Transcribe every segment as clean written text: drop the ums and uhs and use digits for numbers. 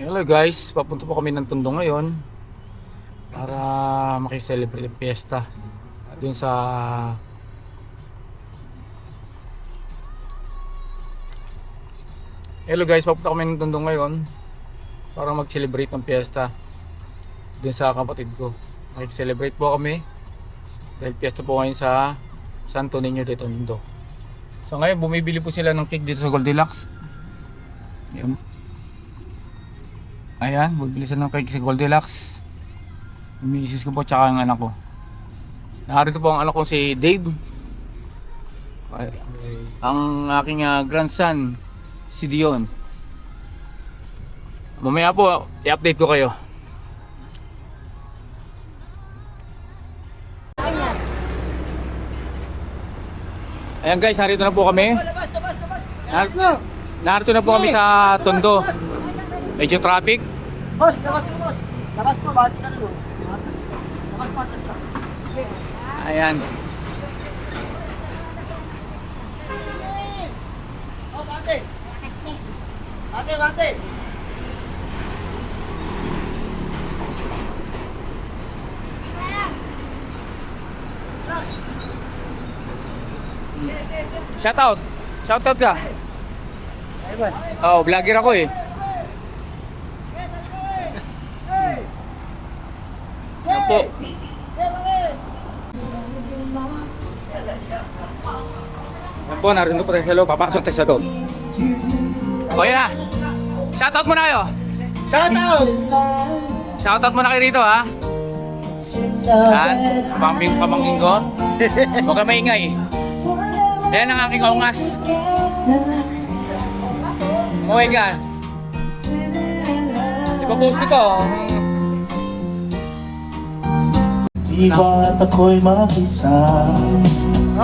Hello guys, papunta po kami ng Tondo ngayon para makiselebrate ang piyesta dun sa Hello guys, papunta kami ng Tondo ngayon para mag-celebrate ng piyesta dun sa kapatid ko. Makikiselebrate po kami dahil piyesta po ngayon sa Santo Niño de Tondo. So ngayon bumibili po sila ng cake dito sa Goldilocks. Yan. Ayan, bumibili sila ng cake sa Goldilocks. Yung misis ko po tsaka ang anak ko. Narito po ang anak ko si Dave. Ang aking grandson si Dion. Mamaya po i-update ko kayo. Ayan guys, narito na po kami. Narito na po kami sa Tondo. Medyo traffic. Boss, lakas mo, boss. Lakas mo, bakit ka na, no? Lakas mo, lakas mo. Ayan. Oh, bate. Bate, bate. Shout out. Shout out ka. Ay, boss. Oh, vlogger ako eh. Yan po. Yan po, narinig po tayo sa loob. Papasok tayo sa loob. O yan na. Shoutout muna kayo. Shoutout! Shoutout muna kayo rito ha. Yan. Pamangking ko. Huwag ka maingay. Yan ang aking ongas. Umuwi ka. Ipapost ko. Di ba't ako'y mag-isa?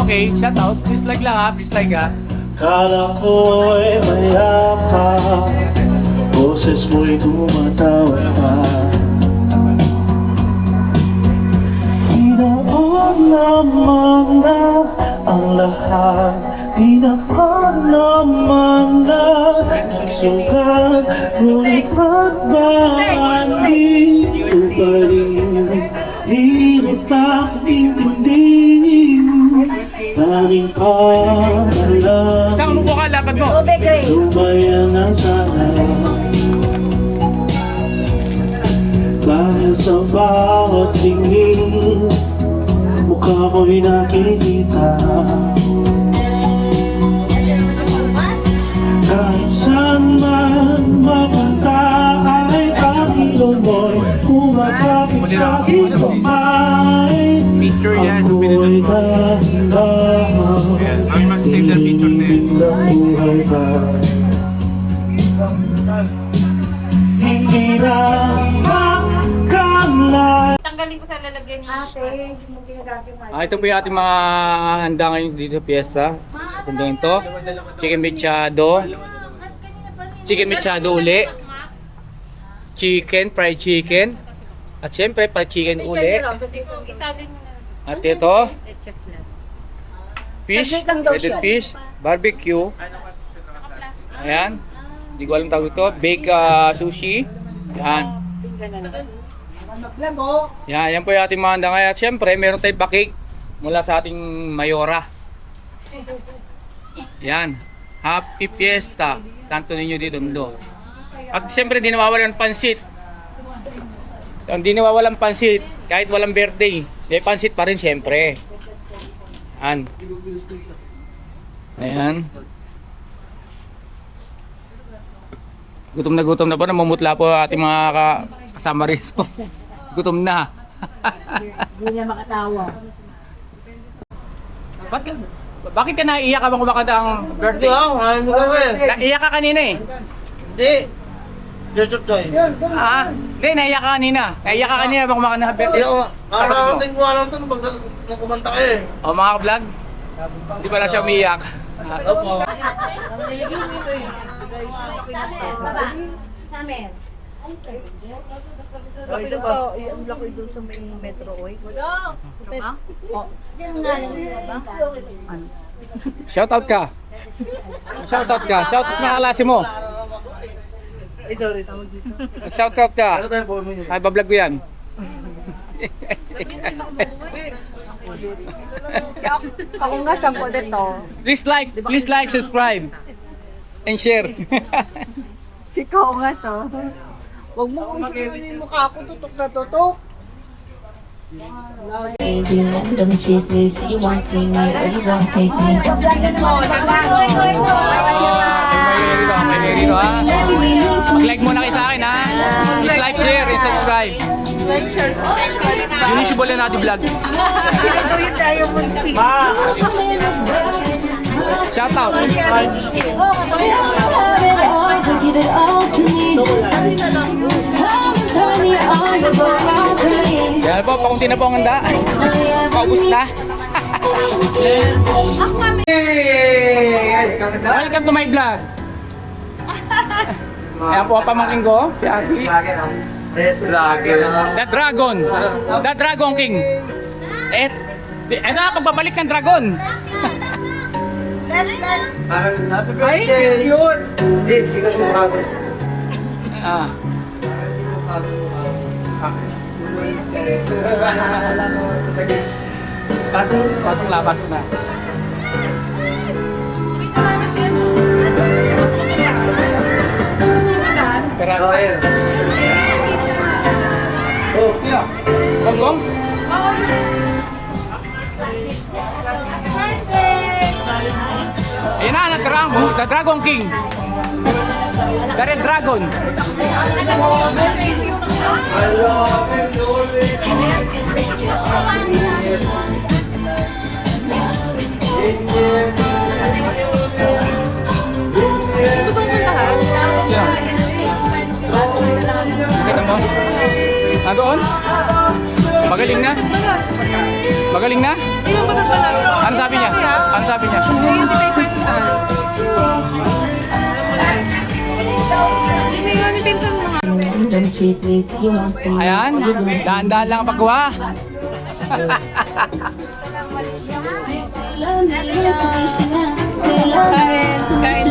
Okay, shoutout. Please like lang ha. Please like ha. Kala ko'y mayapa, boses mo'y tumatawag pa. Hinaon naman na ang lahat, di na pa naman na nagsukat, ngunit ba't ba hindi ko pa rin hirap tapos intindihin? Tanging pala Saan mo po ka? Lapad mo. lumayan na sana. Dahil sa bawat tingin, mukha mo'y nakikita. Kahit saan man mapunta ay ang ilong mo'y kumakapit sa aking kamay. Picture yan. Ako'y dahan-dahan, Mami, mas-save na picture na yan. buhay pa. Hindi na makala. Tanggalin ko sa lalagyan niyo. Ate, hindi mo ginagamit yung mic. Ito po yung ating mga handa ngayon dito sa piyesta. Ito ito. Chicken mechado. Chicken mechado uli. Chicken, fried chicken. At syempre, fried chicken uli. Isa din mo na. At ito, Chef lang. fish, breaded fish, barbecue. Ayan. Hindi ko alam tawag ito. Baked sushi. Yan. Mag-vlog, oh. Yan po yung ating mga handa ngayon. At syempre, meron tayong pakik mula sa ating mayora. Yan. Happy Fiesta. Santo Niño de Tondo. At syempre, di nawawalan ng pansit. So, hindi nawawalan pansit. Kahit walang birthday. May pansit pa rin syempre. Yan. Ayan. Gutom na po. Namumutla po ating mga kasama rito. Gutom na. Hindi niya makatawa. Bakit ka naiiyak habang kumakanta ang birthday? Ano ka, eh? Naiiyak ka kanina eh. Hindi. Joseph Joy. Hindi, naiiyak ka kanina. Naiiyak ka kanina habang kumakanta ang birthday. Nakarating ko alam ito nung kumanta ka eh. O mga vlog, hindi pa na siya umiiyak. Opo. Samer. Oh, isa pa. Ang laki doon sa may Metro Oil. Shoutout ka. Shoutout ka. Shoutout sa mga kalasi mo. Ay, sorry. Shoutout ka. Ano tayo po mo yun? Ay, bablog ko yan. Ako nga, sampo dito. Please like, subscribe, and share. Si Kaungas, oh. Huwag mo kung yung mukha ko, tutok na tutok. Crazy, random chases. You want see me or you want take me. May rito ha. Mag-like muna kayo sa akin ha. Please like, share, and subscribe. Unisibol na natin vlog. Shoutout. Give it all to me. Come and turn me on, but go right for me. Yan po, pakunti na po ang handa. Paubos na. Welcome to my vlog. Ayan po ang pamangking ko, si Aki. The Dragon. The Dragon King. Ito na, pagbabalik ng dragon. Ay, yun. Ah. Pasok na, pasok na. Pero oh, yeah. Gong? Ayan na, the Dragon King. The Red Dragon. Yeah. Kita mo? Nandoon? Magaling na? Magaling na? Ano sabi niya? Ano sabi niya? Random chases. You want see me. Ayan, daan-daan lang ang paggawa. Kain.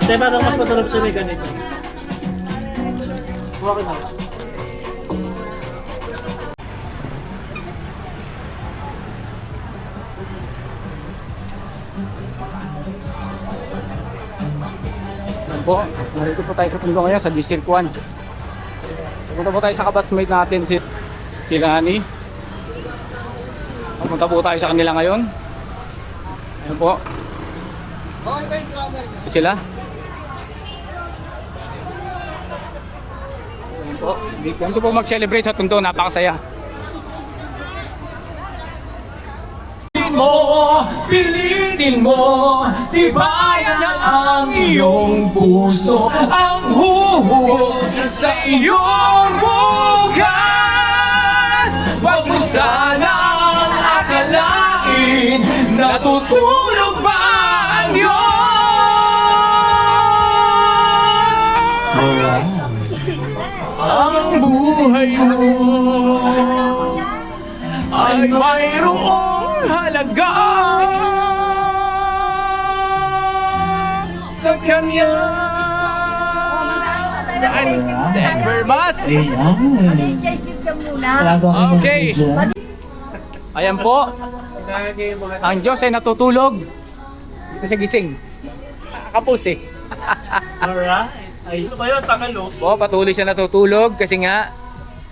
Kasi parang mas masarap siya may ganito. Buwa ko na. Po, narito po tayo sa Tondo ngayon sa District 1. Pupunta po tayo sa kabatchmate natin si Lani. Pupunta po tayo sa kanila ngayon. Ayan po. Sila. Ayan po. Ganito po mag-celebrate sa Tondo. Napakasaya. Pilitin mo, tibayan ang iyong puso, ang huhog sa iyong bukas. Huwag mo sanang akalain, natutulog ba ang Diyos? Ang buhay mo ay mayroong halaga sa Kanya. Denver Mas. Okay. Ayan po. Ang Diyos ay natutulog. Dito siya gising. Kapos eh. Alright. Ay, ito ba yun? Takalo. Po, patuloy siya natutulog kasi nga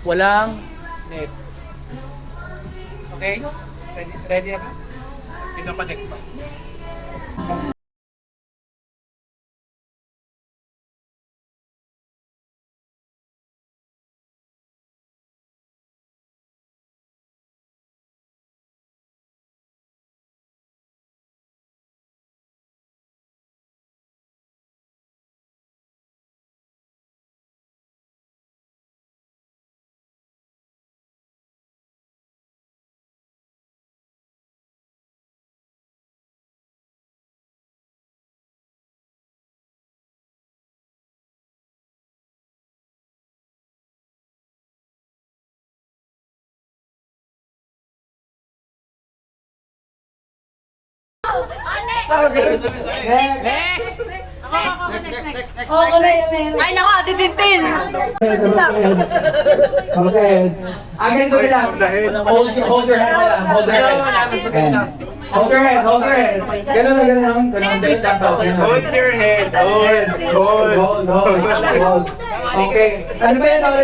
walang net. Okay? Ready na ba? Pinapanek pa. I Next! Ay, naku, Ate Tintin! Okay. Agad ko lang. Hold your head lang. Hold your head. Ayan. Hold your head. Hold your head. Ganun lang, ganun lang. Ganun lang. Hold your head. Hold. Hold. Okay. Ano ba yan?